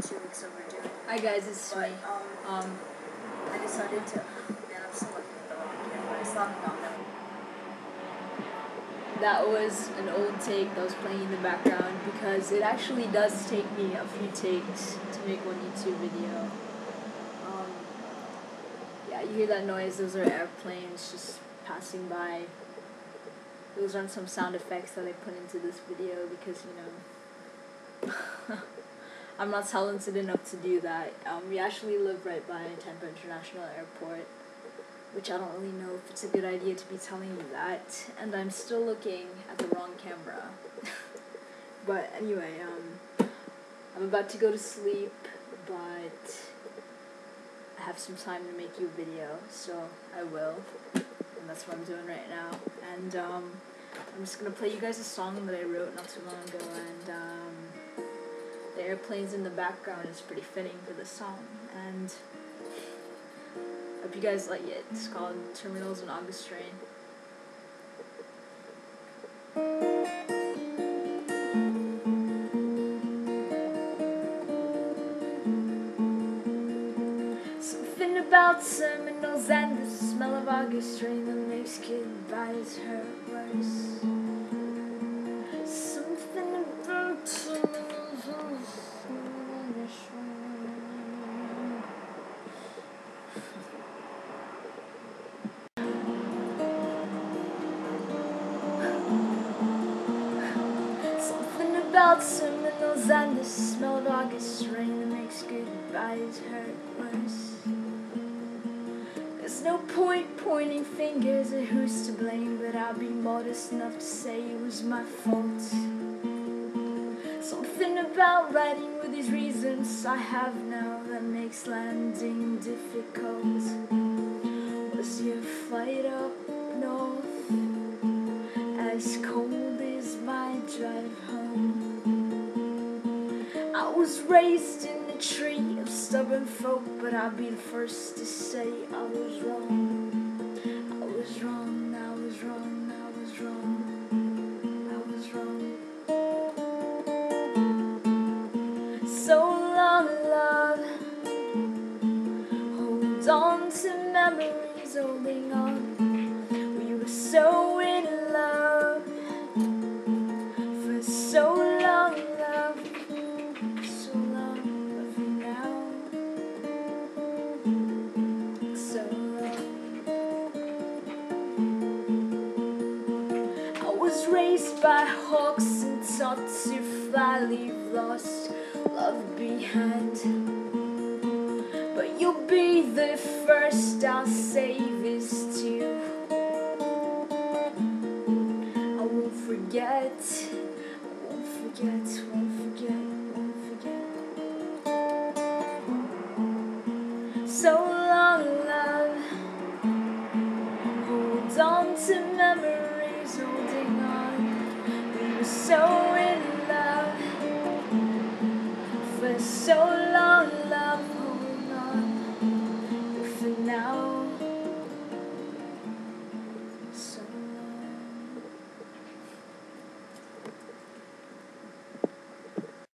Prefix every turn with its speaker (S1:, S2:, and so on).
S1: 2 weeks overdue.
S2: Hi guys, it's
S1: But,
S2: me.
S1: I decided to, man, I'm still looking at the wrong camera. It's not enough.
S2: That was an old take that was playing in the background because it actually does take me a few takes to make one YouTube video. Yeah, you hear that noise, those are airplanes just passing by. Those aren't some sound effects that I put into this video because, you know, I'm not talented enough to do that. We actually live right by Tampa International Airport, which I don't really know if it's a good idea to be telling you that, and I'm still looking at the wrong camera. But anyway, I'm about to go to sleep, but I have some time to make you a video, so I will, and that's what I'm doing right now. And I'm just gonna play you guys a song that I wrote not too long ago, and the airplanes in the background is pretty fitting for this song, and hope you guys like it. It's called Terminals and August Rain. Something about terminals and the smell of August rain that makes goodbyes hurt worse. Something about terminals and the smell of August rain. Something about terminals and the smell of August rain that makes goodbyes hurt worse. There's no point pointing fingers at who's to blame, but I'll be modest enough to say it was my fault. Something about writing with these reasons I have now that makes landing difficult. Was your flight up north as cold as my drive home? I was raised in a tree of stubborn folk, but I'll be the first to say I was wrong. I was wrong, I was wrong, I was wrong, I was wrong. So long, love, hold on to memories, holding on. We were so in love for so long, love. Raised by hawks and taught to fly, leave lost love behind. But you'll be the first I'll save is you. I won't forget, I won't forget, won't forget, won't forget. So long, love, hold on to memories, holding on. We were so